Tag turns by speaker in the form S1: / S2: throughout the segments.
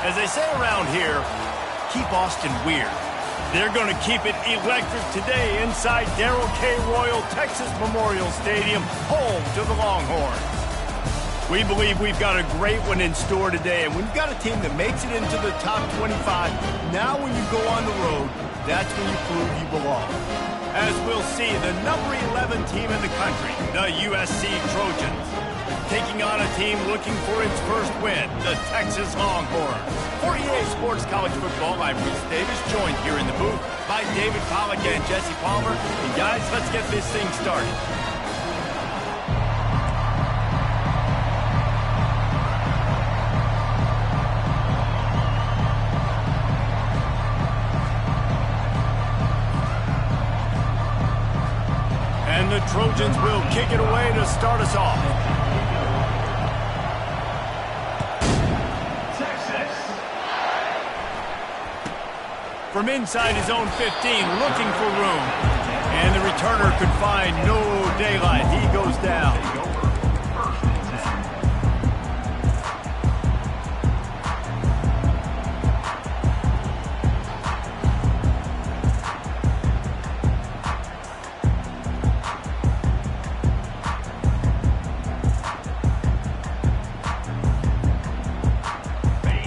S1: As they say around here, keep Austin weird. They're going to keep it electric today inside Darrell K. Royal Texas Memorial Stadium, home to the Longhorns. We believe we've got a great one in store today, and when you've got a team that makes it into the top 25, now when you go on the road, that's when you prove you belong. As we'll see, the number 11 team in the country, the USC Trojans, taking on a team looking for its first win, the Texas Longhorns. For EA Sports College Football, I'm Reese Davis, joined here in the booth by David Pollack and Jesse Palmer. And guys, let's get this thing started. And the Trojans will kick it away to start us off. From inside his own 15, looking for room. And the returner could find no daylight. He goes down.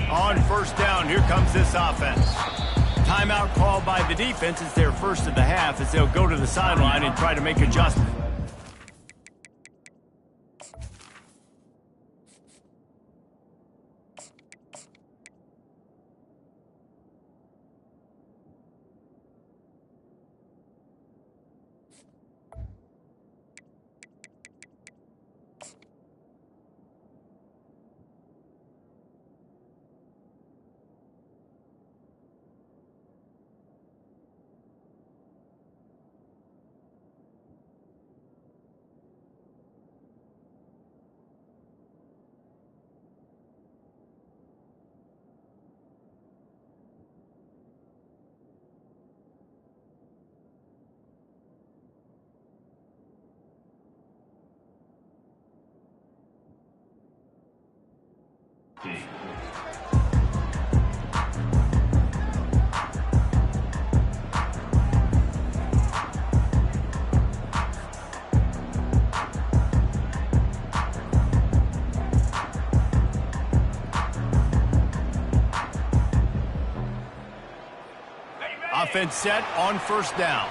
S1: On first down, here comes this offense. Timeout called by the defense. It's their first of the half as they'll go to the sideline and try to make adjustments. Offense set on first down.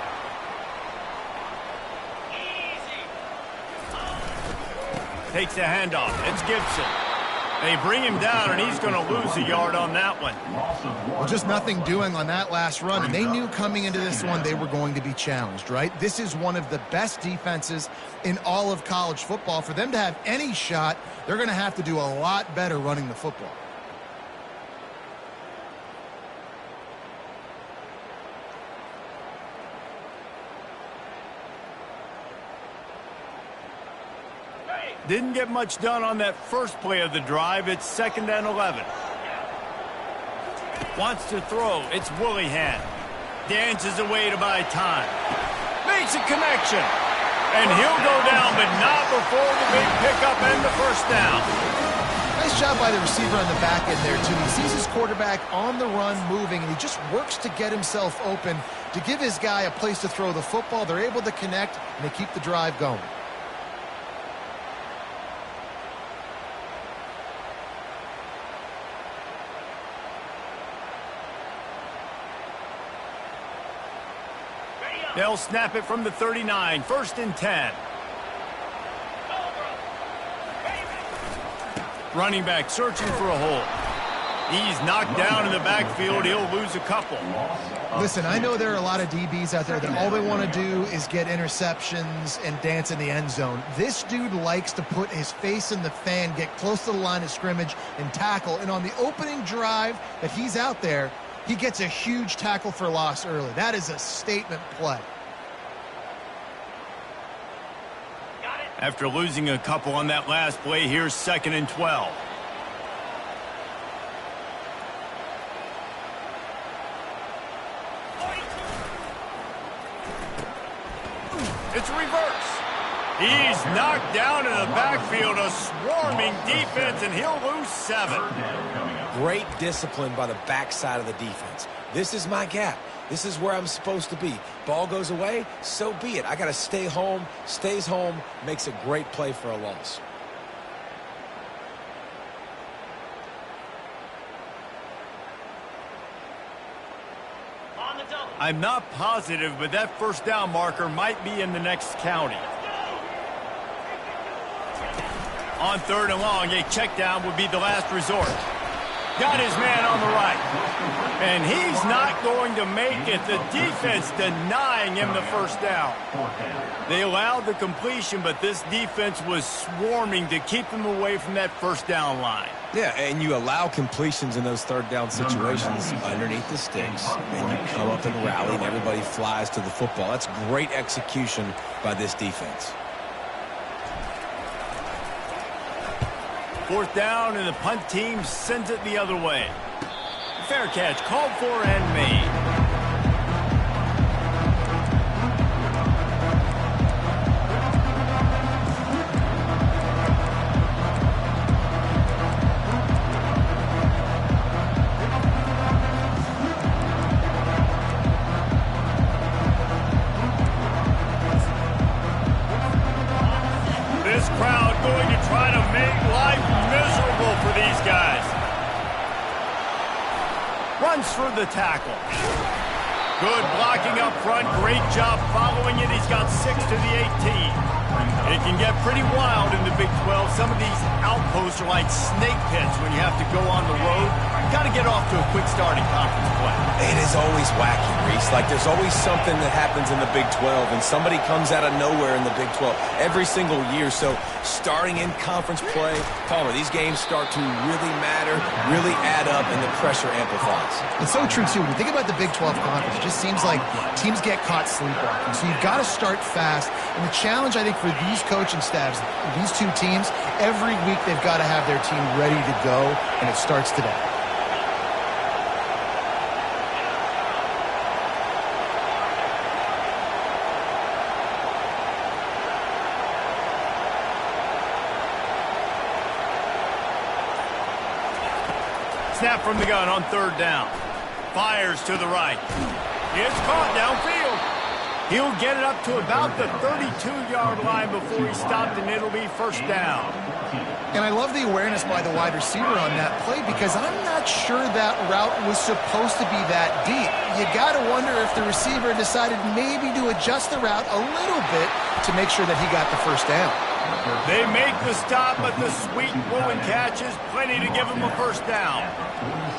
S1: Takes the handoff. It's Gibson. They bring him down, and he's going to lose a yard on that one.
S2: Well, just nothing doing on that last run, and they knew coming into this one they were going to be challenged, right? This is one of the best defenses in all of college football. For them to have any shot, they're going to have to do a lot better running the football.
S1: Didn't get much done on that first play of the drive. It's 2nd and 11. Wants to throw. It's Willihan. Dances away to buy time. Makes a connection. And he'll go down, but not before the big pickup and the first down.
S2: Nice job by the receiver on the back end there, too. He sees his quarterback on the run moving, and he just works to get himself open to give his guy a place to throw the football. They're able to connect, and they keep the drive going.
S1: They'll snap it from the 39, 1st and 10. Running back searching for a hole. He's knocked down in the backfield. He'll lose a couple.
S2: Listen, I know there are a lot of DBs out there that all they want to do is get interceptions and dance in the end zone. This dude likes to put his face in the fan, get close to the line of scrimmage, and tackle. And on the opening drive that he's out there, he gets a huge tackle for loss early. That is a statement play.
S1: After losing a couple on that last play, here's 2nd and 12. It's reverse. He's knocked down in the backfield, a swarming defense, and he'll lose 7.
S3: Great discipline by the backside of the defense. This is my gap. This is where I'm supposed to be. Ball goes away, so be it. I got to stay home. Stays home, makes a great play for a loss.
S1: I'm not positive, but that first down marker might be in the next county. On 3rd and long, a check down would be the last resort. Got his man on the right. And he's not going to make it. The defense denying him the first down. They allowed the completion, but this defense was swarming to keep him away from that first down line.
S3: Yeah, and you allow completions in those 3rd down situations underneath the sticks, and you come up and rally, and everybody flies to the football. That's great execution by this defense.
S1: 4th down, and the punt team sends it the other way. Fair catch called for and made. This crowd going to try to make life miserable for these guys. Runs for the tackle. Good blocking up front. Great job following it. He's got 6 to the 18. It can get pretty wild in the Big 12. Some of these outposts are like snake pits when you have to go on the road. Got to get off to a quick start in conference play.
S3: It is always wacky, Reese. Like, there's always something that happens in the Big 12, and somebody comes out of nowhere in the Big 12 every single year. So starting in conference play, Palmer, these games start to really matter, really add up, and the pressure amplifies.
S2: It's so true, too. When you think about the Big 12 conference, it just seems like teams get caught sleepwalking. So you've got to start fast. And the challenge, I think, for these coaching staffs, these two teams, every week they've got to have their team ready to go, and it starts today.
S1: Snap from the gun on 3rd down. Fires to the right. It's caught downfield. He'll get it up to about the 32-yard line before he stopped, and it'll be 1st down.
S2: And I love the awareness by the wide receiver on that play because I'm not sure that route was supposed to be that deep. You got to wonder if the receiver decided maybe to adjust the route a little bit to make sure that he got the 1st down.
S1: They make the stop, but the sweet blowing catch is plenty to give them a 1st down.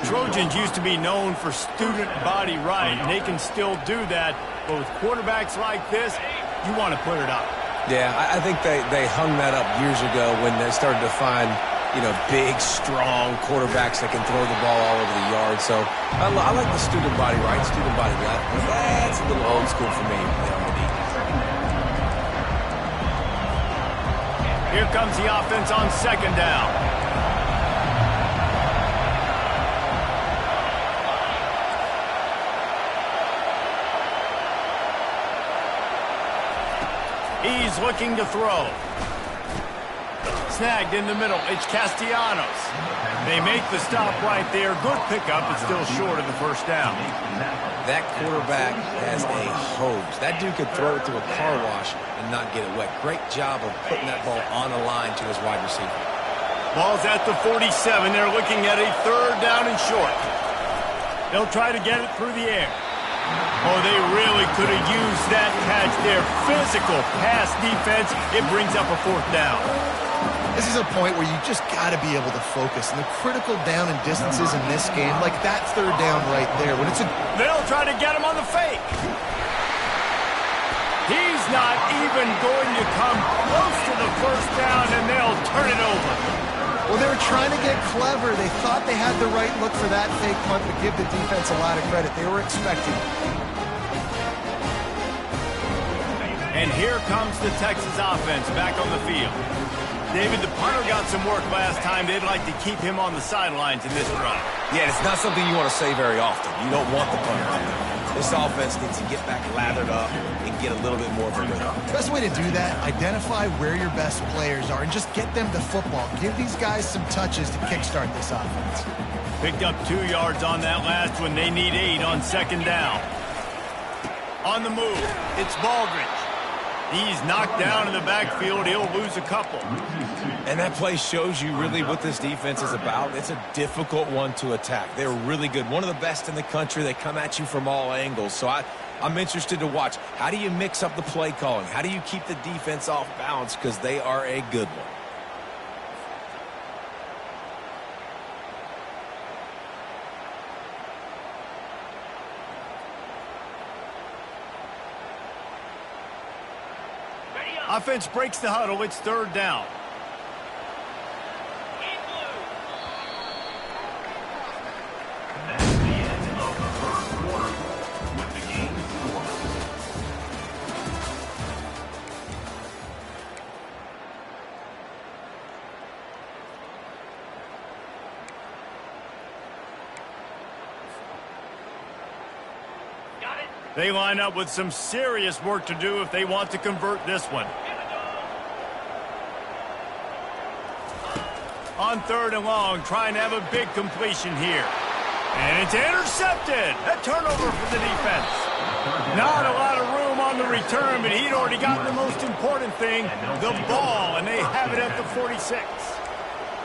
S1: Trojans used to be known for student body right, and they can still do that. But with quarterbacks like this, you want to put it up.
S3: Yeah, I think they hung that up years ago when they started to find, big, strong quarterbacks that can throw the ball all over the yard. So I like the student body right, student body left. But that's a little old school for me.
S1: Here comes the offense on 2nd down. He's looking to throw. Snagged in the middle. It's Castellanos. They make the stop right there. Good pickup, but still short of the 1st down.
S3: That quarterback has a hose. That dude could throw it through a car wash and not get it wet. Great job of putting that ball on a line to his wide receiver.
S1: Ball's at the 47. They're looking at a 3rd down and short. They'll try to get it through the air. Oh, they really could have used that catch there. Physical pass defense. It brings up a 4th down.
S2: This is a point where you just got to be able to focus. And the critical down and distances in this game, like that 3rd down right there. When it's
S1: They'll try to get him on the fake. He's not even going to come close to the 1st down, and they'll turn it over.
S2: Well, they were trying to get clever. They thought they had the right look for that fake punt, but give the defense a lot of credit. They were expecting it.
S1: And here comes the Texas offense back on the field. David, the punter got some work last time. They'd like to keep him on the sidelines in this drive.
S3: Yeah, it's not something you want to say very often. You don't want the punter on there. This offense needs to get back lathered up and get a little bit more of a rhythm.
S2: Best way to do that, identify where your best players are and just get them the football. Give these guys some touches to kickstart this offense.
S1: Picked up 2 yards on that last one. They need 8 on 2nd down. On the move, it's Baldridge. He's knocked down in the backfield. He'll lose a couple.
S3: And that play shows you really what this defense is about. It's a difficult one to attack. They're really good. One of the best in the country. They come at you from all angles. So I'm interested to watch. How do you mix up the play calling? How do you keep the defense off balance? Because they are a good one.
S1: Offense breaks the huddle. It's third down.
S4: That's the end of the first quarter with the game score.
S1: They line up with some serious work to do if they want to convert this one. On third and long, trying to have a big completion here. And it's intercepted. A turnover for the defense. Not a lot of room on the return, but he'd already gotten the most important thing, the ball, and they have it at the 46.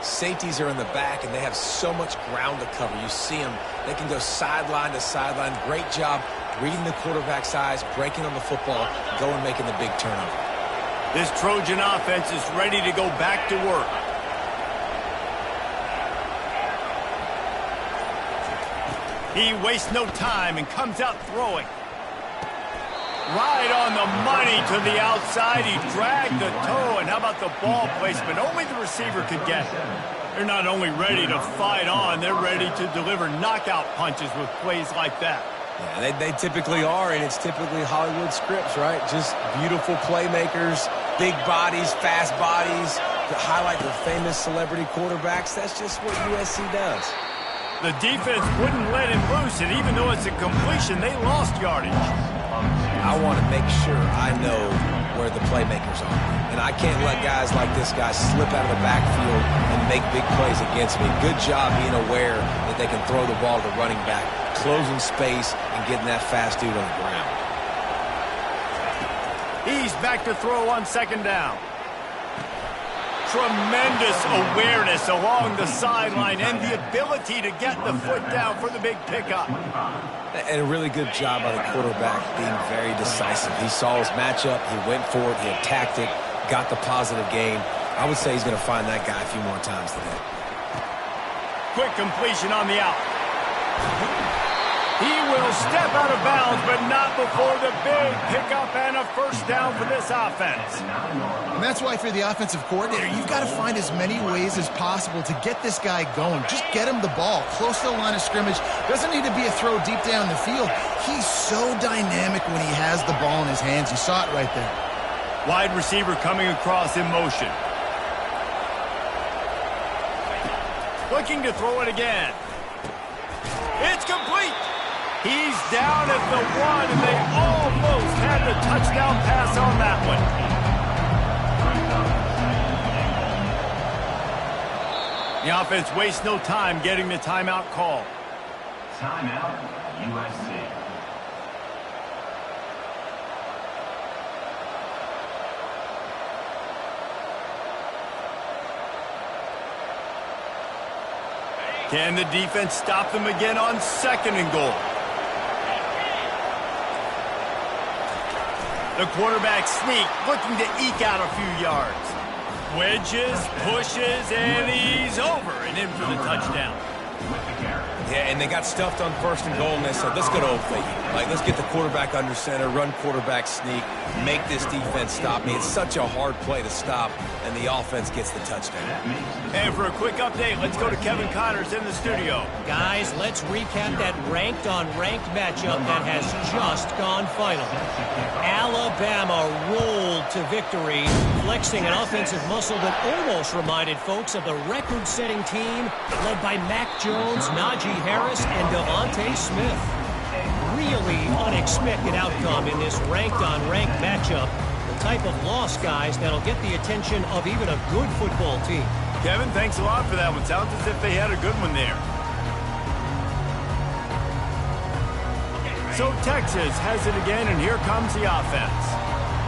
S3: Safeties are in the back, and they have so much ground to cover. You see them. They can go sideline to sideline. Great job reading the quarterback's eyes, breaking on the football, going making the big turnover.
S1: This Trojan offense is ready to go back to work. He wastes no time and comes out throwing. Right on the money to the outside. He dragged the toe, and how about the ball placement? Only the receiver could get it. They're not only ready to fight on, they're ready to deliver knockout punches with plays like that.
S3: Yeah, they typically are, and it's typically Hollywood scripts, right? Just beautiful playmakers, big bodies, fast bodies, to highlight the famous celebrity quarterbacks. That's just what USC does.
S1: The defense wouldn't let him loose, and even though it's a completion, they lost yardage.
S3: I want to make sure I know where the playmakers are. And I can't let guys like this guy slip out of the backfield and make big plays against me. Good job being aware that they can throw the ball to the running back, closing space, and getting that fast dude on the ground.
S1: He's back to throw on second down. Tremendous awareness along the sideline and the ability to get the foot down for the big pickup.
S3: And a really good job by the quarterback being very decisive. He saw his matchup, he went for it, he attacked it, got the positive gain. I would say he's going to find that guy a few more times today.
S1: Quick completion on the out. He will step out of bounds, but not before the big pickup and a first down for this offense.
S2: And that's why for the offensive coordinator, you've got to find as many ways as possible to get this guy going. Just get him the ball close to the line of scrimmage. Doesn't need to be a throw deep down the field. He's so dynamic when he has the ball in his hands. You saw it right there.
S1: Wide receiver coming across in motion. Looking to throw it again. It's complete. He's down at the 1, and they almost had the touchdown pass on that one. The offense wastes no time getting the timeout call.
S4: Timeout, USC.
S1: Can the defense stop them again on second and goal? The quarterback sneak, looking to eke out a few yards. Wedges, pushes, and he's over and in for the touchdown.
S3: Yeah, and they got stuffed on first and goal, and they said, let's go to old faithful. Like, let's get the quarterback under center, run quarterback sneak, make this defense stop me. It's such a hard play to stop, and the offense gets the touchdown.
S1: And for a quick update, let's go to Kevin Connors in the studio.
S5: Guys, let's recap that ranked-on-ranked matchup that has just gone final. Alabama rolled to victory, flexing an offensive muscle that almost reminded folks of the record-setting team led by Mac Jones, Najee Harris, and Devontae Smith. Really unexpected outcome in this ranked-on-ranked matchup. The type of loss, guys, that'll get the attention of even a good football team.
S1: Kevin, thanks a lot for that one. Sounds as if they had a good one there. So Texas has it again, and here comes the offense.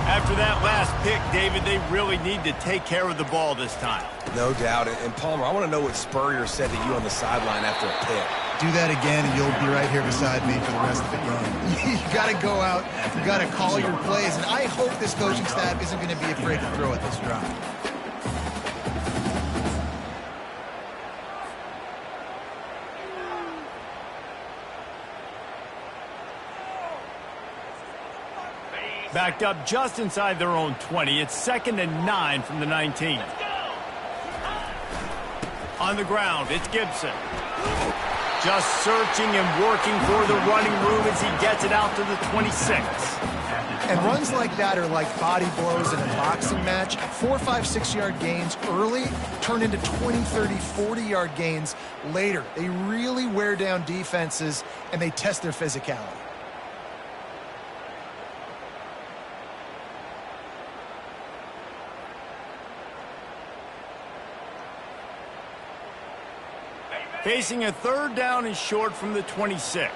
S1: After that last pick, David, they really need to take care of the ball this time.
S3: No doubt. And Palmer, I want to know what Spurrier said to you on the sideline after a pick.
S2: Do that again, and you'll be right here beside me for the rest of the game. You got to go out. You got to call your plays, and I hope this coaching staff isn't going to be afraid to throw at this drive.
S1: Backed up just inside their own 20. It's 2nd and 9 from the 19. On the ground, it's Gibson. Just searching and working for the running room as he gets it out to the 26.
S2: And runs like that are like body blows in a boxing match. 4, 5, 6-yard gains early turn into 20, 30, 40-yard gains later. They really wear down defenses, and they test their physicality.
S1: Facing a 3rd down and short from the 26.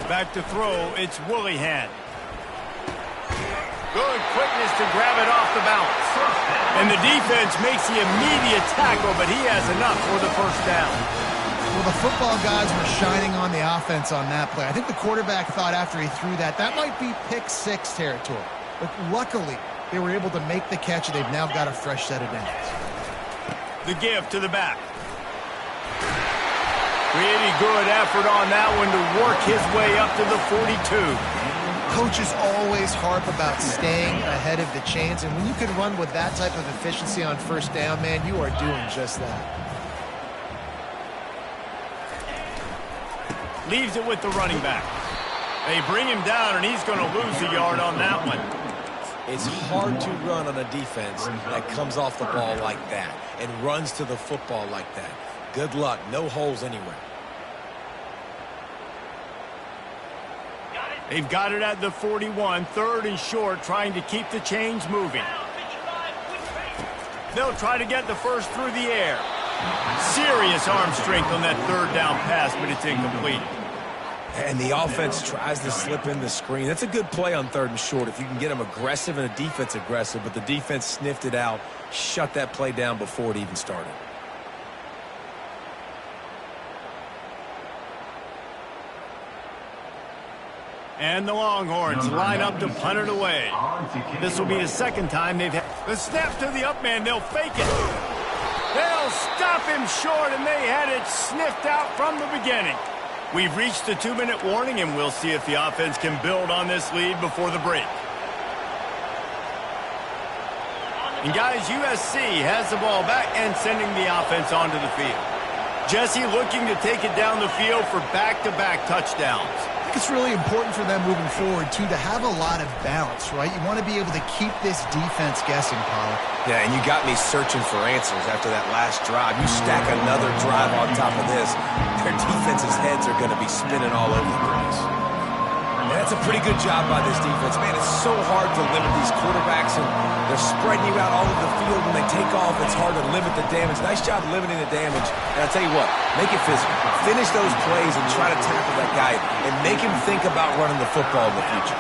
S1: Back to throw, it's Willihan. Good quickness to grab it off the bounce. And the defense makes the immediate tackle, but he has enough for the 1st down.
S2: Well, the football guys were shining on the offense on that play. I think the quarterback thought after he threw that might be pick 6 territory. But luckily, they were able to make the catch, and they've now got a fresh set of downs.
S1: The give to the back. Really good effort on that one to work his way up to the 42.
S2: Coaches always harp about staying ahead of the chains, and when you can run with that type of efficiency on 1st down, man, you are doing just that.
S1: Leaves it with the running back. They bring him down, and he's going to lose a yard on that one.
S3: It's hard to run on a defense that comes off the ball like that and runs to the football like that. Good luck. No holes anywhere.
S1: They've got it at the 41, 3rd and short, trying to keep the chains moving. They'll try to get the first through the air. Serious arm strength on that 3rd down pass, but it's incomplete.
S3: And the offense tries to slip in the screen. That's a good play on 3rd and short if you can get them aggressive and a defense aggressive, but the defense sniffed it out, shut that play down before it even started.
S1: And the Longhorns line up to punt it away. This will be the 2nd time they've had the snap to the up man. They'll fake it. They'll stop him short, and they had it sniffed out from the beginning. We've reached the 2-minute warning, and we'll see if the offense can build on this lead before the break. And guys, USC has the ball back and sending the offense onto the field. Jesse looking to take it down the field for back-to-back touchdowns.
S2: It's really important for them moving forward, too, to have a lot of balance, right? You want to be able to keep this defense guessing, Pollock.
S3: Yeah, and you got me searching for answers after that last drive. You stack another drive on top of this, their defense's heads are going to be spinning all over the place. And that's a pretty good job by this defense. Man, it's so hard to limit these quarterbacks, and they're spreading you out all over the field. When they take off, it's hard to limit the damage. Nice job limiting the damage. And I'll tell you what, make it physical. Finish those plays and try to tackle that guy and make him think about running the football in the future.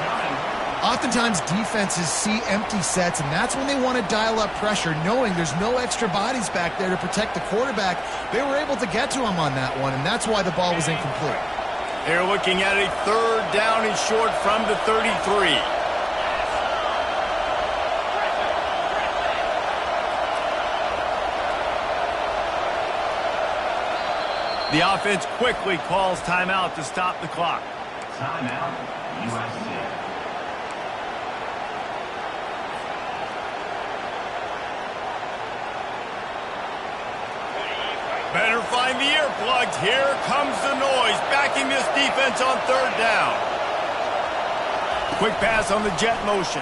S2: Oftentimes, defenses see empty sets, and that's when they want to dial up pressure, knowing there's no extra bodies back there to protect the quarterback. They were able to get to him on that one, and that's why the ball was incomplete.
S1: They're looking at a 3rd down and short from the 33. The offense quickly calls timeout to stop the clock.
S4: Timeout, USC.
S1: Better find the earplugs. Here comes the noise, backing this defense on 3rd down. Quick pass on the jet motion.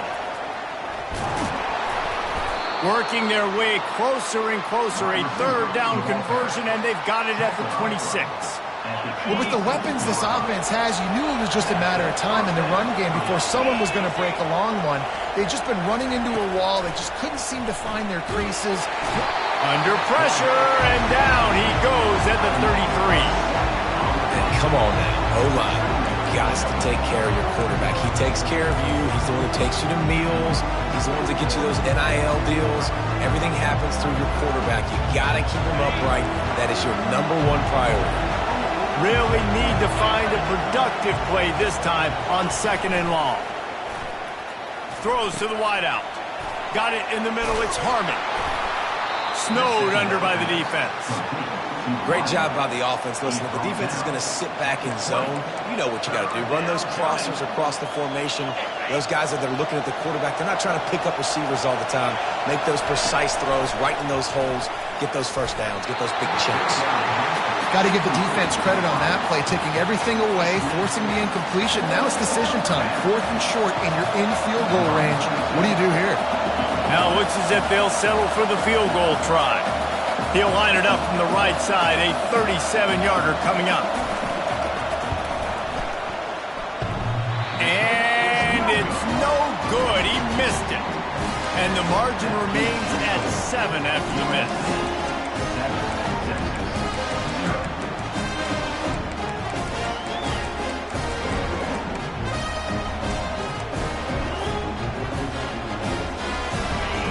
S1: Working their way closer and closer, a 3rd down conversion, and they've got it at the 26.
S2: Well, with the weapons this offense has, you knew it was just a matter of time in the run game before someone was going to break a long one. They've just been running into a wall. They just couldn't seem to find their creases.
S1: Under pressure, and down he goes at the 33.
S3: come on now, O-line. You've got to take care of your quarterback. He takes care of you. He's the one that takes you to meals. He's the one that gets you those NIL deals. Everything happens through your quarterback. You got to keep him upright. That is your #1 priority.
S1: Really need to find a productive play this time on 2nd and long. Throws to the wideout. Got it in the middle. It's Harmon. Snowed under by the defense.
S3: Great job by the offense. Listen, if the defense is going to sit back in zone, you know what you got to do. Run those crossers across the formation. Those guys that are looking at the quarterback, they're not trying to pick up receivers all the time. Make those precise throws right in those holes. Get those first downs. Get those big chunks.
S2: Got to give the defense credit on that play, taking everything away, forcing the incompletion. Now it's decision time. 4th and short, and you're in field goal range. What do you do here?
S1: Now it looks as if they'll settle for the field goal try. He'll line it up from the right side. A 37-yarder coming up. And it's no good. He missed it. And the margin remains at 7 after the miss.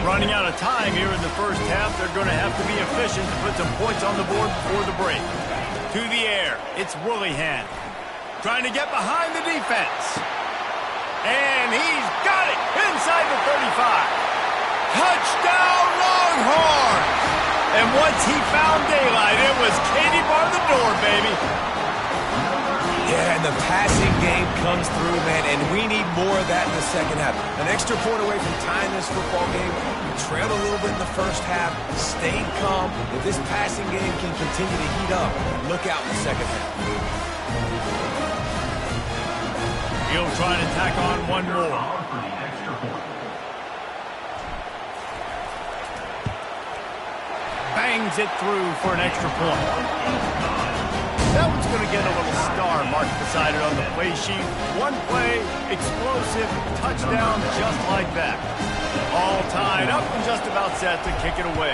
S1: Running out of time here in the first half. They're going to have to be efficient to put some points on the board before the break. To the air. It's Willihan. Trying to get behind the defense. And he's got it inside the 35. Touchdown Longhorns! And once he found daylight, it was Katie bar the door, baby.
S3: Yeah, and the passing game comes through, man, and we need more of that in the second half. An extra point away from tying this football game. We trailed a little bit in the first half, stayed calm. If this passing game can continue to heat up, look out in the second half.
S1: He'll try to tack on one more. Bangs it through for an extra point. That one's going to get a little star marked beside it on the play sheet. One play, explosive, touchdown just like that. All tied up and just about set to kick it away.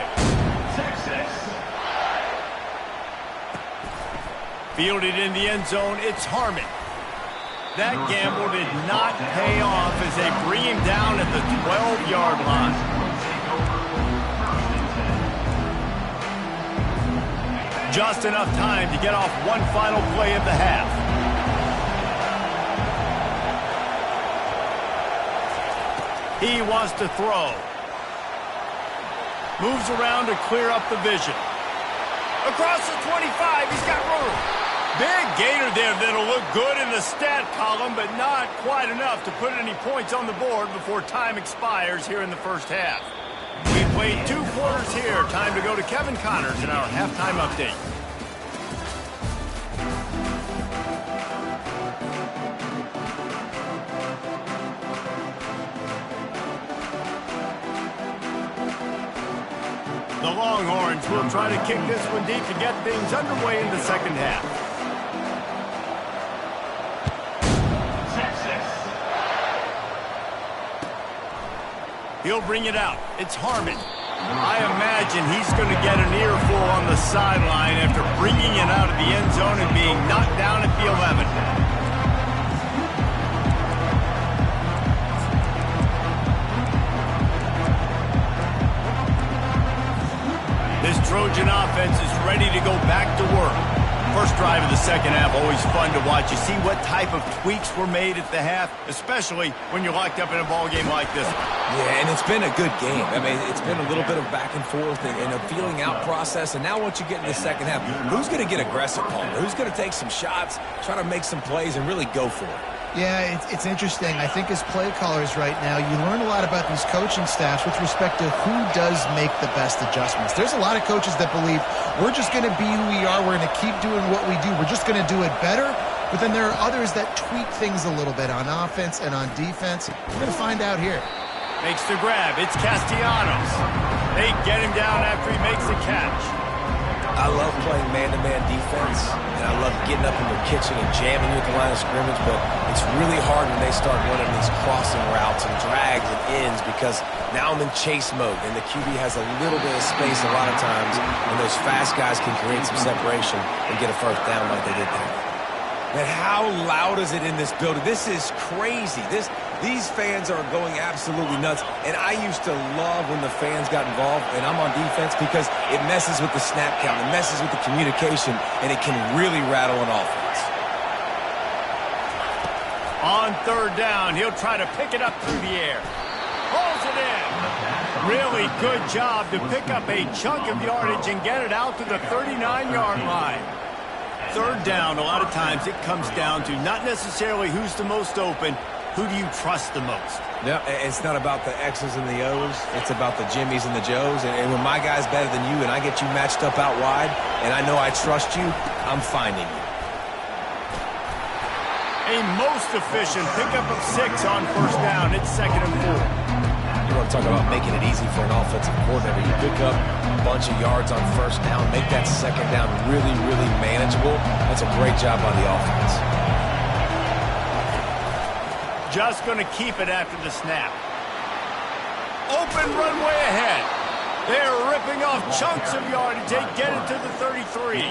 S1: Fielded in the end zone, it's Harmon. That gamble did not pay off as they bring him down at the 12-yard line. Just enough time to get off one final play of the half. He wants to throw. Moves around to clear up the vision. Across the 25, he's got room. Big gator there that'll look good in the stat column, but not quite enough to put any points on the board before time expires here in the first half. We played 2 quarters here. Time to go to Kevin Connors in our halftime update. The Longhorns will try to kick this one deep to get things underway in the second half. He'll bring it out. It's Harmon. I imagine he's going to get an earful on the sideline after bringing it out of the end zone and being knocked down at the 11. This Trojan offense is ready to go back to work. First drive of the second half, always fun to watch. You see what type of tweaks were made at the half, especially when you're locked up in a ball game like this one.
S3: Yeah, and it's been a good game. I mean, it's been a little bit of back and forth and a feeling out process. And now once you get in the second half, who's going to get aggressive, Palmer? Who's going to take some shots, try to make some plays, and really go for it?
S2: Yeah, it's interesting. I think as play callers right now, you learn a lot about these coaching staffs with respect to who does make the best adjustments. There's a lot of coaches that believe we're just going to be who we are. We're going to keep doing what we do. We're just going to do it better. But then there are others that tweak things a little bit on offense and on defense. We're going to find out here.
S1: Makes the grab. It's Castellanos. They get him down after he makes the catch.
S3: I love playing man-to-man defense, and I love getting up in your kitchen and jamming you at the line of scrimmage, but it's really hard when they start running these crossing routes and drags and ends because now I'm in chase mode, and the QB has a little bit of space a lot of times, and those fast guys can create some separation and get a first down like they did there. And how loud is it in this building? This is crazy. These fans are going absolutely nuts. And I used to love when the fans got involved, and I'm on defense, because it messes with the snap count, it messes with the communication, and it can really rattle an offense.
S1: On third down, he'll try to pick it up through the air. Pulls it in. Really good job to pick up a chunk of yardage and get it out to the 39-yard line. Third down, a lot of times it comes down to not necessarily who's the most open, who do you trust the most?
S3: No, it's not about the X's and the O's. It's about the Jimmies and the Joes. And when my guy's better than you and I get you matched up out wide and I know I trust you, I'm finding you.
S1: A most efficient pickup of 6 on first down. It's 2nd and 4.
S3: You want to talk about making it easy for an offensive coordinator. You pick up a bunch of yards on first down, make that second down really, really manageable. That's a great job by the offense.
S1: Just going to keep it after the snap. Open runway ahead. They're ripping off chunks of yardage. They get it to the 33.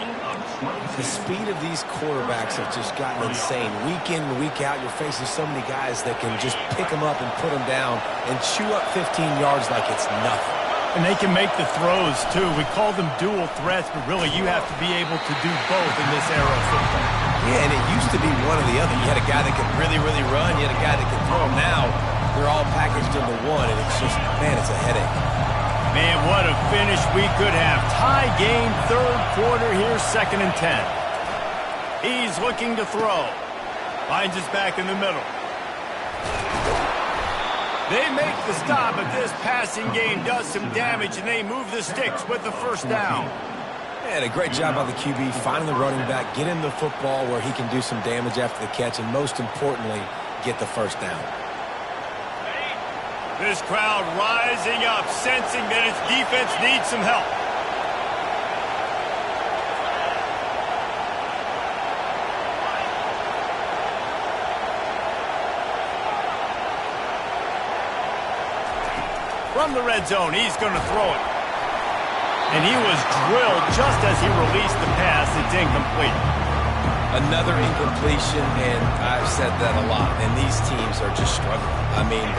S3: The speed of these quarterbacks have just gotten insane. Week in and week out, you're facing so many guys that can just pick them up and put them down and chew up 15 yards like it's nothing.
S1: And they can make the throws, too. We call them dual threats, but really you have to be able to do both in this era of football.
S3: Yeah, and it used to be one or the other. You had a guy that could really, really run. You had a guy that could throw. Now they're all packaged into one, and it's just, man, it's a headache.
S1: Man, what a finish we could have. Tie game, third quarter here, 2nd and 10. He's looking to throw. Finds his back in the middle. They make the stop, but this passing game does some damage, and they move the sticks with the first down.
S3: And a great job by the QB, finding the running back, get him the football where he can do some damage after the catch, and most importantly, get the first down.
S1: This crowd rising up, sensing that its defense needs some help. From the red zone, he's going to throw it. And he was drilled just as he released the pass. It's incomplete.
S3: Another incompletion, and I've said that a lot, and these teams are just struggling. I mean,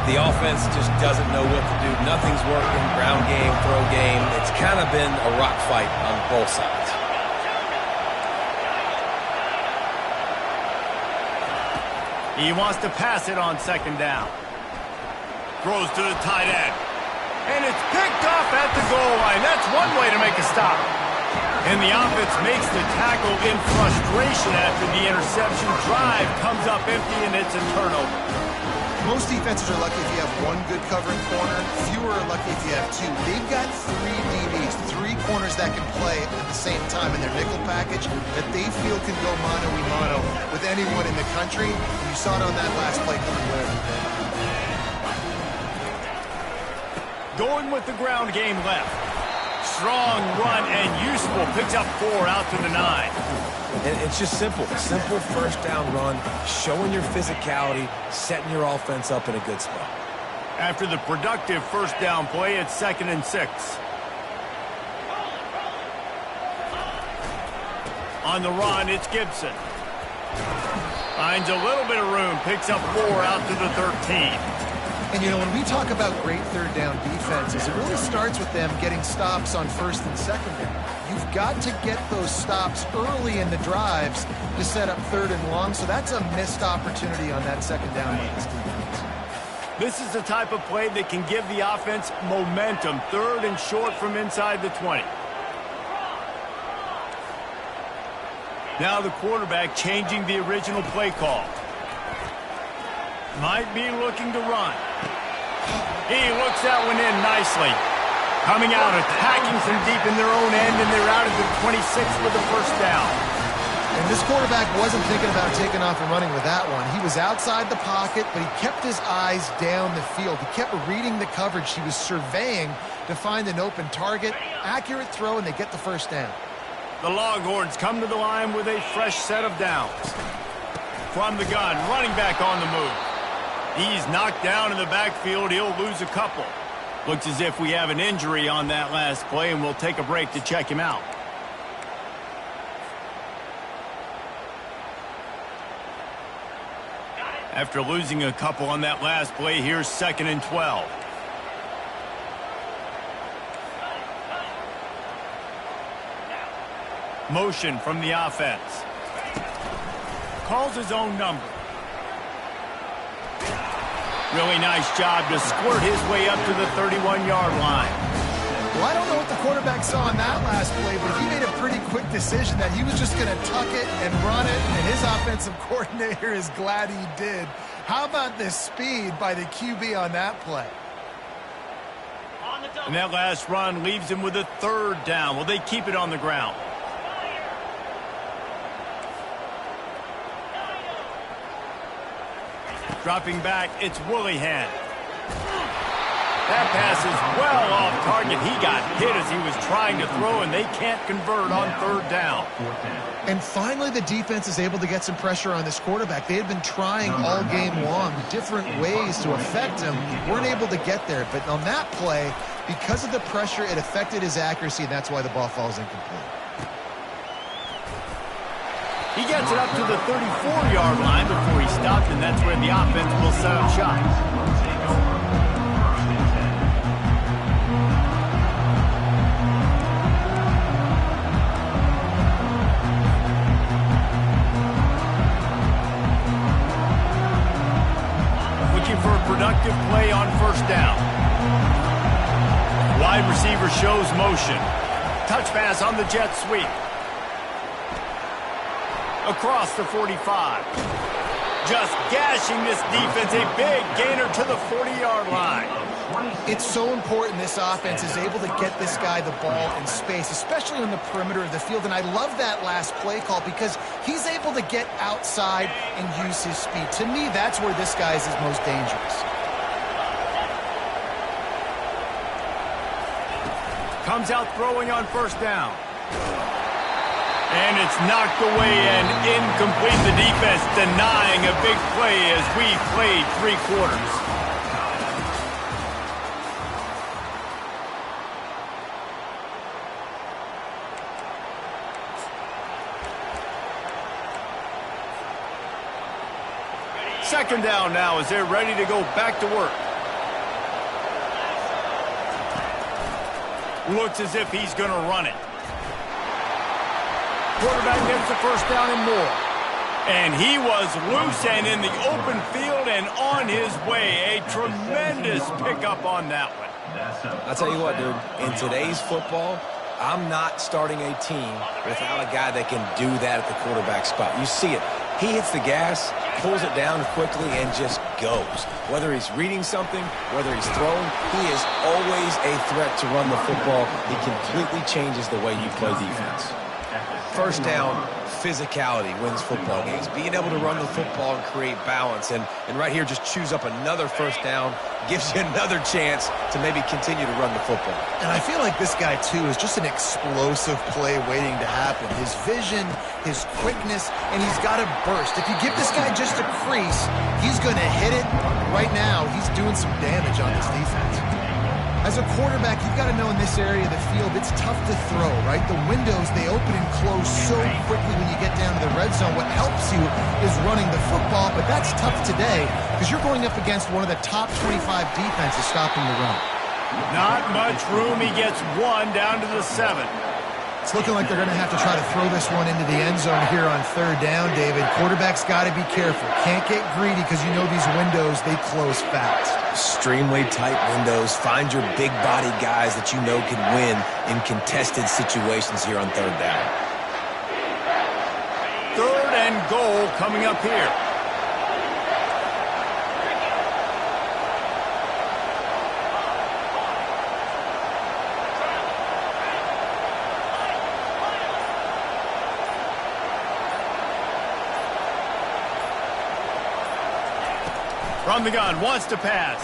S3: the offense just doesn't know what to do. Nothing's working. Ground game, throw game. It's kind of been a rock fight on both sides.
S1: He wants to pass it on 2nd down. Throws to the tight end. And it's picked off at the goal line. That's one way to make a stop. And the offense makes the tackle in frustration after the interception. Drive comes up empty, and it's a turnover.
S2: Most defenses are lucky if you have one good covering corner. Fewer are lucky if you have 2. They've got 3 DBs, 3 corners that can play at the same time in their nickel package that they feel can go mano-a-mano with anyone in the country. And you saw it on that last play coming with.
S1: Going with the ground game left. Strong run and useful. Picks up 4 out to the 9.
S3: And it's just simple. Simple first down run, showing your physicality, setting your offense up in a good spot.
S1: After the productive first down play, it's 2nd and 6. On the run, it's Gibson. Finds a little bit of room. Picks up 4 out to the 13.
S2: And, you know, when we talk about great third down defenses, it really starts with them getting stops on 1st and 2nd down. You've got to get those stops early in the drives to set up 3rd and long, so that's a missed opportunity on that 2nd down by this defense.
S1: This is the type of play that can give the offense momentum. 3rd and short from inside the 20. Now the quarterback changing the original play call. Might be looking to run. He looks that one in nicely. Coming out, attacking from deep in their own end, and they're out at the 26 with the first down.
S2: And this quarterback wasn't thinking about taking off and running with that one. He was outside the pocket, but he kept his eyes down the field. He kept reading the coverage. He was surveying to find an open target. Accurate throw, and they get the first down.
S1: The Longhorns come to the line with a fresh set of downs. From the gun, running back on the move. He's knocked down in the backfield. He'll lose a couple. Looks as if we have an injury on that last play, and we'll take a break to check him out. After losing a couple on that last play, here's 2nd and 12. Motion from the offense. Calls his own number. Really nice job to squirt his way up to the 31-yard line.
S2: Well, I don't know what the quarterback saw in that last play, but he made a pretty quick decision that he was just going to tuck it and run it, and his offensive coordinator is glad he did. How about the speed by the QB on that play?
S1: And that last run leaves him with a 3rd down. Will they keep it on the ground? Dropping back, it's Willihan. That pass is well off target. He got hit as he was trying to throw, and they can't convert on 3rd down.
S2: And finally, the defense is able to get some pressure on this quarterback. They had been trying all game long different ways to affect him. Weren't able to get there. But on that play, because of the pressure, it affected his accuracy, and that's why the ball falls incomplete.
S1: He gets it up to the 34-yard line before he stopped, and that's where the offense will set up shop. Looking for a productive play on 1st down. Wide receiver shows motion. Touch pass on the jet sweep. Across the 45. Just gashing this defense. A big gainer to the 40-yard line.
S2: It's so important this offense is able to get this guy the ball in space, especially on the perimeter of the field. And I love that last play call because he's able to get outside and use his speed. To me, that's where this guy is his most dangerous.
S1: Comes out throwing on 1st down. And it's knocked away and incomplete. The defense denying a big play as we played 3 quarters. Second down now as they're ready to go back to work. Looks as if he's going to run it. Quarterback gets the 1st down and more. And he was loose and in the open field and on his way. A tremendous pickup on that one.
S3: I'll tell you what, dude. In today's football, I'm not starting a team without a guy that can do that at the quarterback spot. You see it. He hits the gas, pulls it down quickly, and just goes. Whether he's reading something, whether he's throwing, he is always a threat to run the football. He completely changes the way you play defense. 1st down, physicality wins football games. Being able to run the football and create balance. And right here, just choose up another 1st down, gives you another chance to maybe continue to run the football.
S2: And I feel like this guy, too, is just an explosive play waiting to happen. His vision, his quickness, and he's got a burst. If you give this guy just a crease, he's going to hit it. Right now, he's doing some damage on this defense. As a quarterback, you've got to know in this area of the field, it's tough to throw, right? The windows, they open and close so quickly when you get down to the red zone. What helps you is running the football, but that's tough today because you're going up against one of the top 25 defenses stopping the run.
S1: Not much room. He gets 1 down to the 7.
S2: It's looking like they're going to have to try to throw this one into the end zone here on 3rd down, David. Quarterback's got to be careful. Can't get greedy because you know these windows, they close fast.
S3: Extremely tight windows. Find your big body guys that you know can win in contested situations here on 3rd down.
S1: 3rd and goal coming up here. From the gun, wants to pass.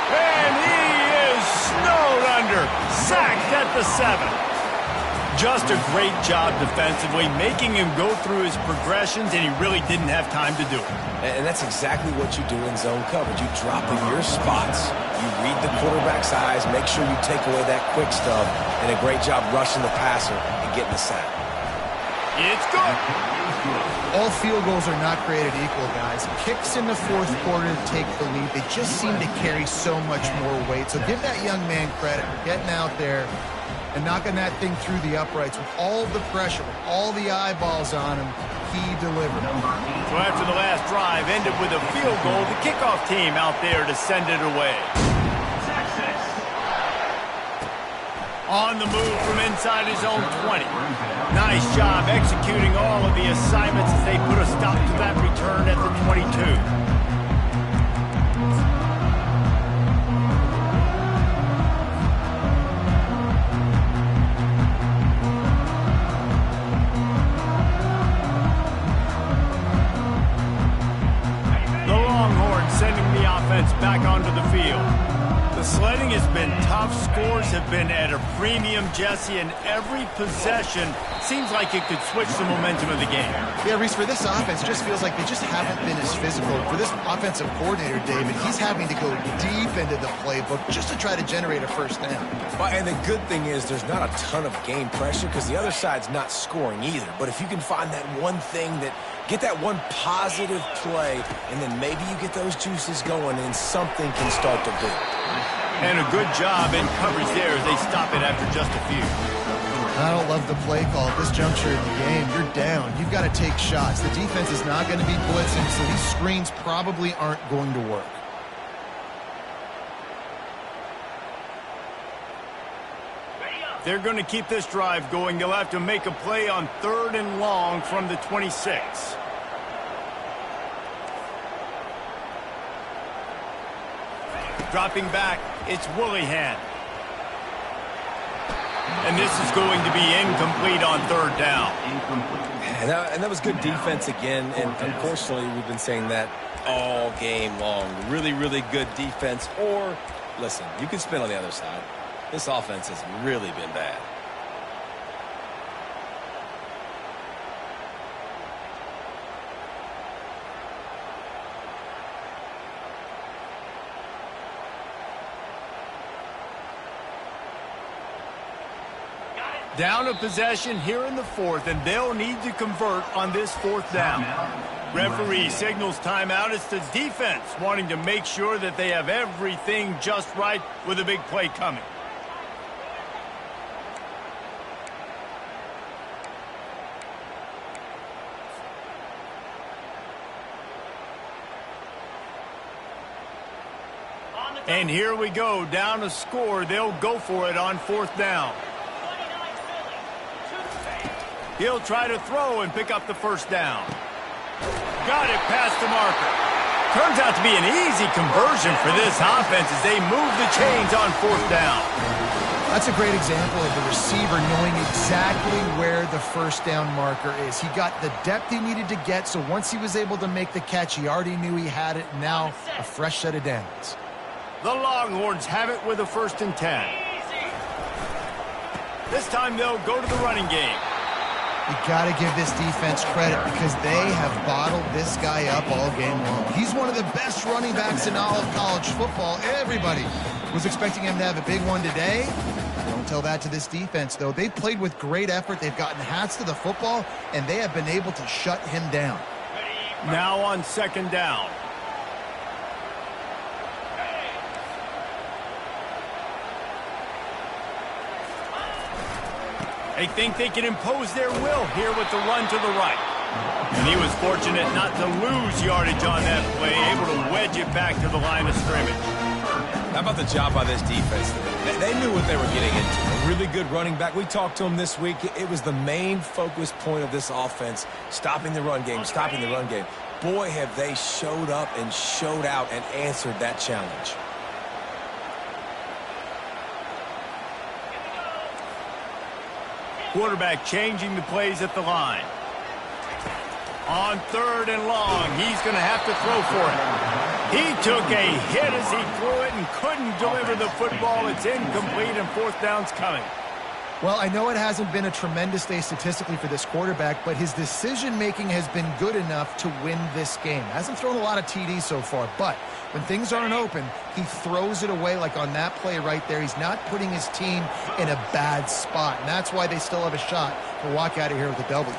S1: And he is snowed under. Sacked at the 7. Just a great job defensively, making him go through his progressions, and he really didn't have time to do it.
S3: And that's exactly what you do in zone coverage. You drop in your spots. You read the quarterback's eyes. Make sure you take away that quick stuff. And a great job rushing the passer and getting the sack.
S1: It's good.
S2: All field goals are not created equal, guys. Kicks in the fourth quarter to take the lead. They just seem to carry so much more weight. So give that young man credit for getting out there and knocking that thing through the uprights with all the pressure, with all the eyeballs on him. He delivered.
S1: So after the last drive ended with a field goal, the kickoff team out there to send it away. On the move from inside his own 20. Nice job executing all of the assignments as they put a stop to that return at the 22. The Longhorns sending the offense back onto the field. The sledding has been tough. Scores have been at a premium, Jesse, and every possession seems like it could switch the momentum of the game.
S2: Yeah, Reese, for this offense, just feels like they just haven't been as physical. For this offensive coordinator, David, he's having to go deep into the playbook just to try to generate a first down.
S3: Well, and the good thing is there's not a ton of game pressure because the other side's not scoring either. But if you can find that one thing that get that one positive play, and then maybe you get those juices going and something can start to build.
S1: And a good job in coverage there as they stop it after just a few.
S2: I don't love the play call at this juncture in the game. You're down. You've got to take shots. The defense is not going to be blitzing, so these screens probably aren't going to work.
S1: They're going to keep this drive going. They'll have to make a play on 3rd and long from the 26. Dropping back, it's Willihan. And this is going to be incomplete on 3rd down.
S3: And that was good defense again, and unfortunately we've been saying that all game long. Really, really good defense, or, listen, you can spin on the other side. This offense has really been bad.
S1: Down a possession here in the 4th, and they'll need to convert on this 4th down. Referee signals timeout. It's the defense wanting to make sure that they have everything just right with a big play coming. And here we go, down a score. They'll go for it on 4th down. He'll try to throw and pick up the first down. Got it past the marker. Turns out to be an easy conversion for this offense as they move the chains on 4th down.
S2: That's a great example of the receiver knowing exactly where the first down marker is. He got the depth he needed to get, so once he was able to make the catch, he already knew he had it. Now a fresh set of downs.
S1: The Longhorns have it with a 1st and 10. This time they'll go to the running game.
S2: You got to give this defense credit because they have bottled this guy up all game long. He's one of the best running backs in all of college football. Everybody was expecting him to have a big one today. Don't tell that to this defense, though. They've played with great effort. They've gotten hats to the football, and they have been able to shut him down.
S1: Now on 2nd down. They think they can impose their will here with the run to the right. And he was fortunate not to lose yardage on that play, able to wedge it back to the line of scrimmage.
S3: How about the job by this defense? They knew what they were getting into. A really good running back. We talked to him this week. It was the main focus point of this offense, stopping the run game, stopping the run game. Boy, have they showed up and showed out and answered that challenge.
S1: Quarterback changing the plays at the line. On 3rd and long, he's going to have to throw for it. He took a hit as he threw it and couldn't deliver the football. It's incomplete, and 4th down's coming.
S2: Well, I know it hasn't been a tremendous day statistically for this quarterback, but his decision-making has been good enough to win this game. Hasn't thrown a lot of TDs so far, but when things aren't open, he throws it away like on that play right there. He's not putting his team in a bad spot, and that's why they still have a shot to walk out of here with a W.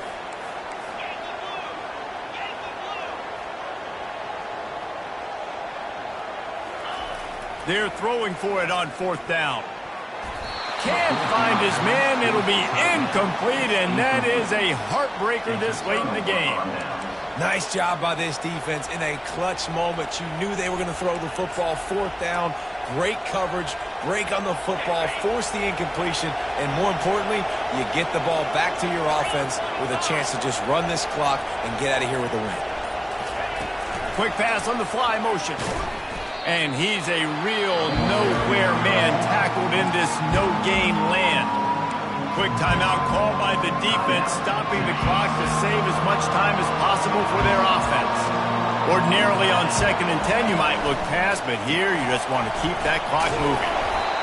S1: They're throwing for it on 4th down. Can't find his man. It'll be incomplete, and that is a heartbreaker this late in the game.
S3: Nice job by this defense in a clutch moment. You knew they were going to throw the football. 4th down, great coverage, break on the football, force the incompletion, and more importantly, you get the ball back to your offense with a chance to just run this clock and get out of here with a win.
S1: Quick pass on the fly motion. And he's a real nowhere man tackled in this no-gain land. Quick timeout call by the defense, stopping the clock to save as much time as possible for their offense. Ordinarily on 2nd and 10, you might look past, but here you just want to keep that clock moving.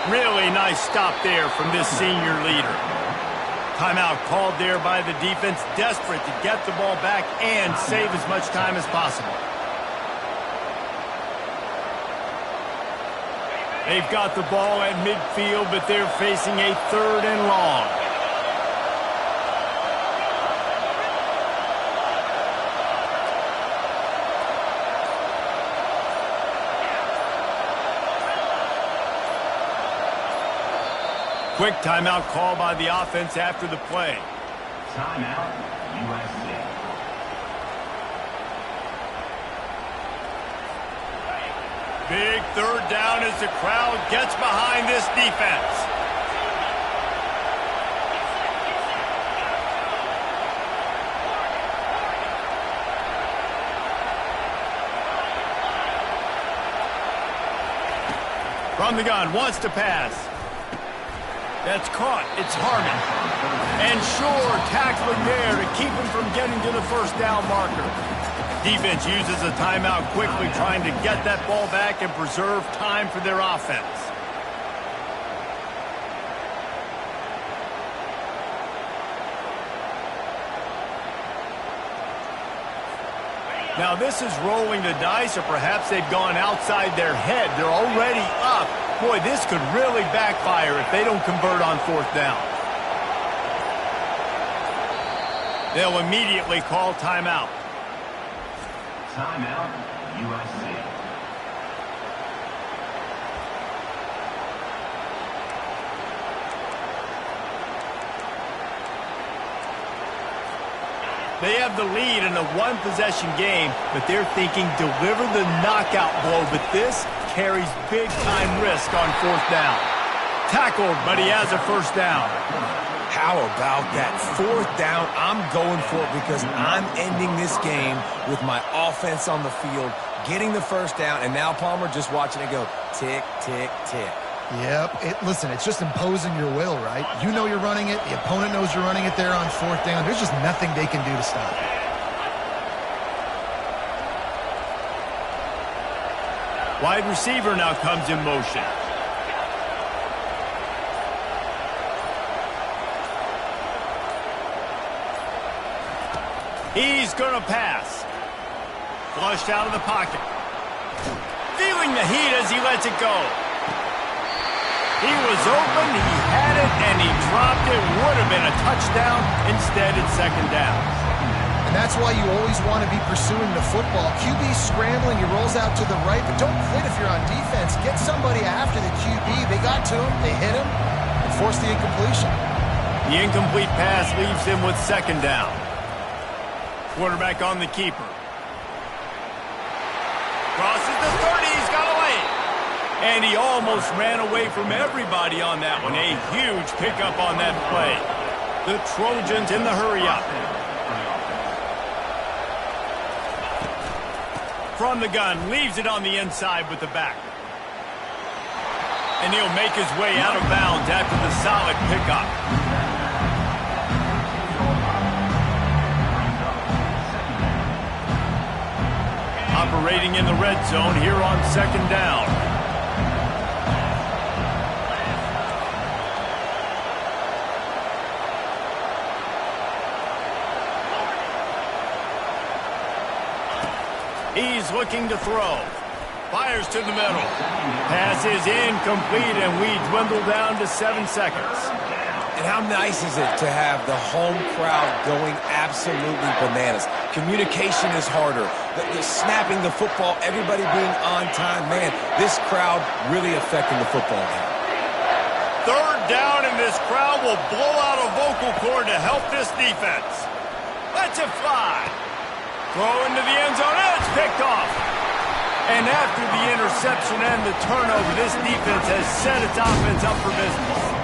S1: Really nice stop there from this senior leader. Timeout called there by the defense, desperate to get the ball back and save as much time as possible. They've got the ball at midfield, but they're facing a 3rd and long. Quick timeout call by the offense after the play.
S4: Timeout, USC.
S1: Big 3rd down as the crowd gets behind this defense. From the gun, wants to pass. That's caught. It's Harmon. And sure, tackling there to keep him from getting to the 1st down marker. Defense uses a timeout quickly, trying to get that ball back and preserve time for their offense. Now this is rolling the dice, or perhaps they've gone outside their head. They're already up. Boy, this could really backfire if they don't convert on 4th down. They'll immediately call timeout.
S4: Timeout, USC.
S1: They have the lead in a 1-possession game, but they're thinking deliver the knockout blow, but this carries big-time risk on 4th down. Tackled, but he has a 1st down.
S3: How about that? 4th down, I'm going for it because I'm ending this game with my offense on the field, getting the 1st down, and now Palmer just watching it go tick, tick, tick.
S2: Yep. Listen, it's just imposing your will, right? You know you're running it. The opponent knows you're running it there on 4th down. There's just nothing they can do to stop it.
S1: Wide receiver now comes in motion. He's going to pass. Flushed out of the pocket. Feeling the heat as he lets it go. He was open, he had it, and he dropped it. Would have been a touchdown. Instead, it's 2nd down.
S2: And that's why you always want to be pursuing the football. QB's scrambling, he rolls out to the right, but don't quit if you're on defense. Get somebody after the QB. They got to him, they hit him, and forced the incompletion.
S1: The incomplete pass leaves him with 2nd down. Quarterback on the keeper. Crosses the 30, he's got away. And he almost ran away from everybody on that one. A huge pickup on that play. The Trojans in the hurry-up. From the gun, leaves it on the inside with the back. And he'll make his way out of bounds after the solid pickup. Operating in the red zone here on 2nd down. He's looking to throw. Fires to the middle. Pass is incomplete, and we dwindle down to 7 seconds.
S3: And how nice is it to have the home crowd going absolutely bananas? Communication is harder. The snapping the football, everybody being on time. Man, this crowd really affecting the football game.
S1: Third down, and this crowd will blow out a vocal cord to help this defense. Let's it fly. Throw into the end zone, and it's picked off. And after the interception and the turnover, this defense has set its offense up for business.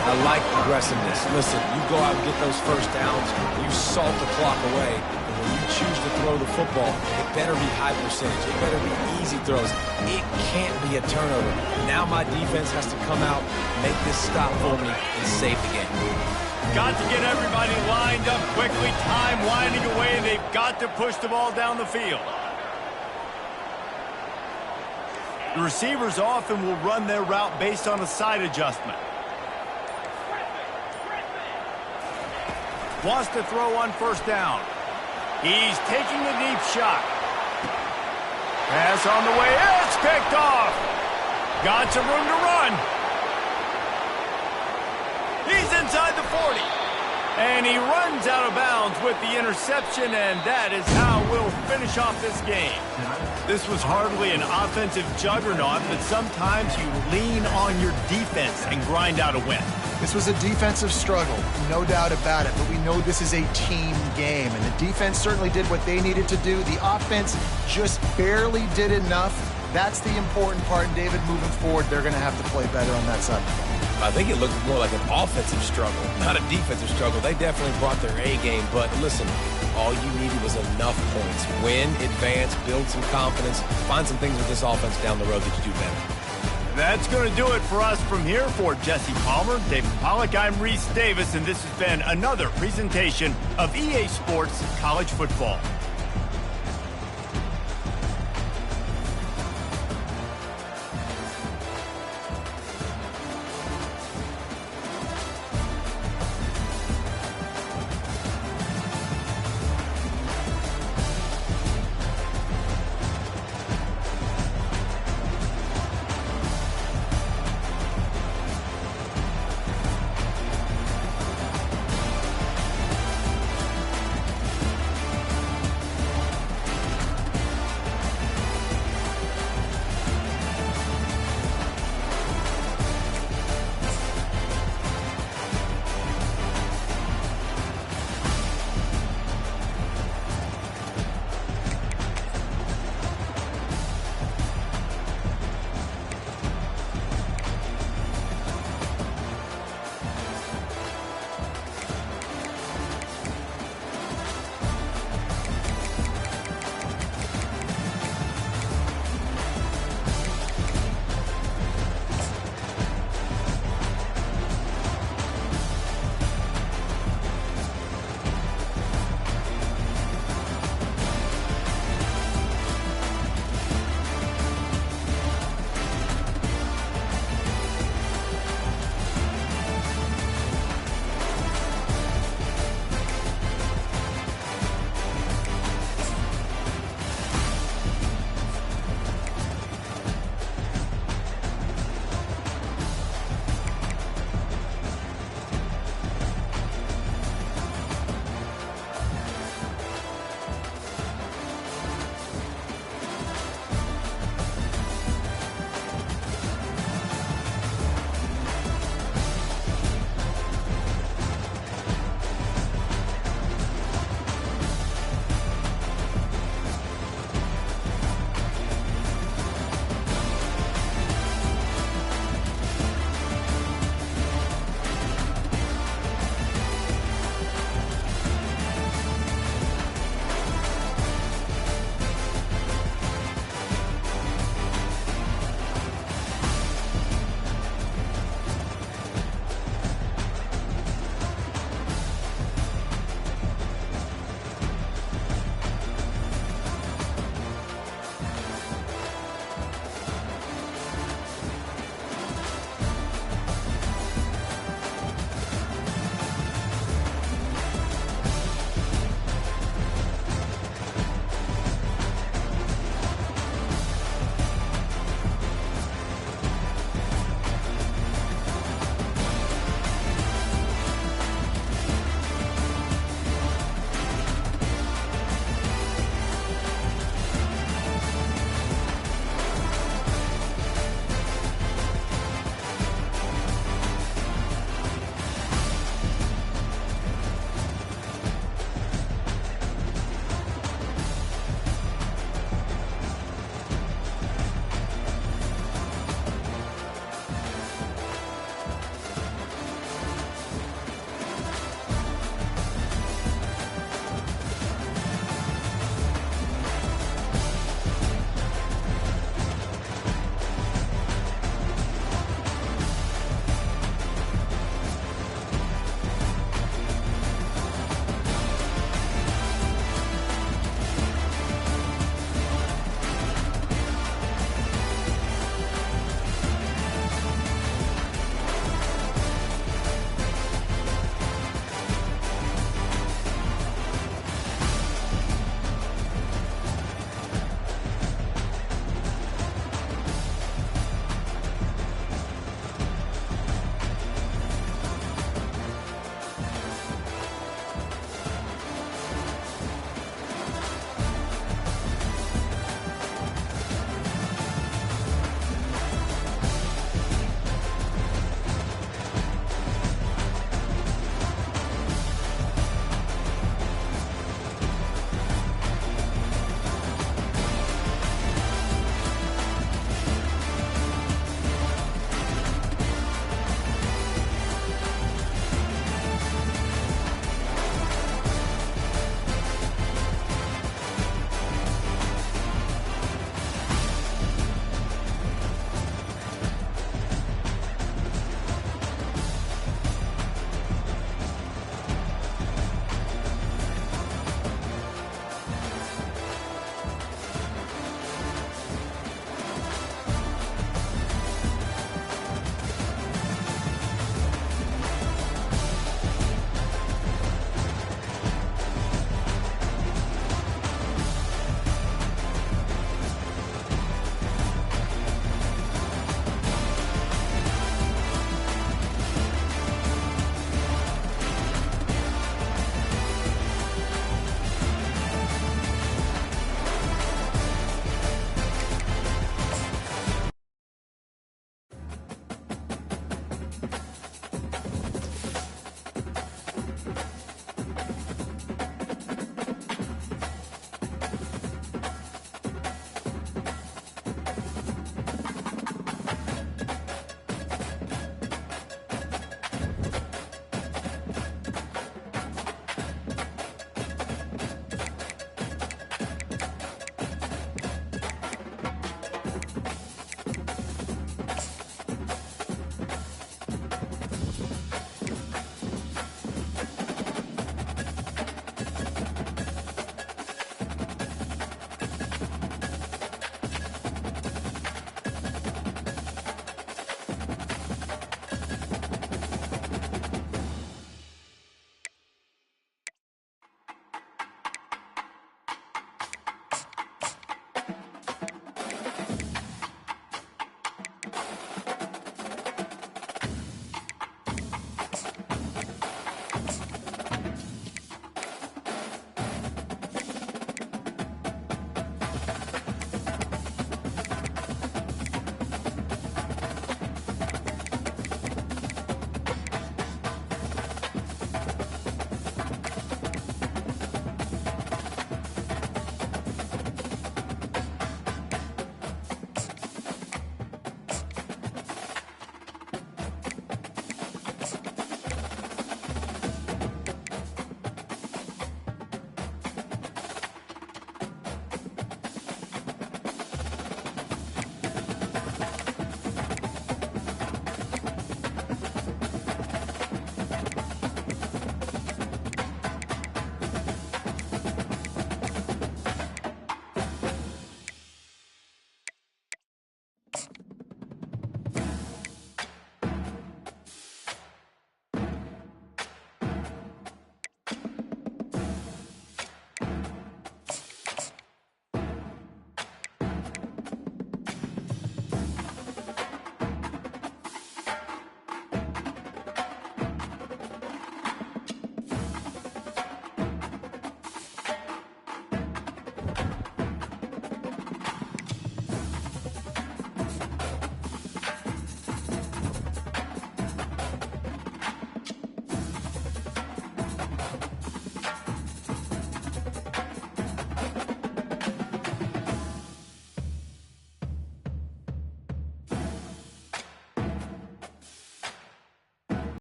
S3: I like aggressiveness. Listen, you go out and get those first downs, you salt the clock away, and when you choose to throw the football, it better be high percentage. It better be easy throws. It can't be a turnover. Now my defense has to come out, make this stop for me, and save the game.
S1: Got to get everybody lined up quickly. Time winding away. They've got to push the ball down the field. The receivers often will run their route based on a side adjustment. Wants to throw on first down. He's taking the deep shot. Pass on the way. It's picked off. Got some room to run. He's inside the 40. And he runs out of bounds with the interception, and that is how we'll finish off this game. This was hardly an offensive juggernaut, but sometimes you lean on your defense and grind out a win.
S2: This was a defensive struggle, no doubt about it, but we know this is a team game, and the defense certainly did what they needed to do. The offense just barely did enough. That's the important part, and David, moving forward, they're going to have to play better on that side of the ball.
S3: I think it looked more like an offensive struggle, not a defensive struggle. They definitely brought their A game, but listen, all you needed was enough points. Win, advance, build some confidence, find some things with this offense down the road that you do better.
S1: That's going to do it for us from here. For Jesse Palmer, David Pollack, I'm Reese Davis, and this has been another presentation of EA Sports College Football.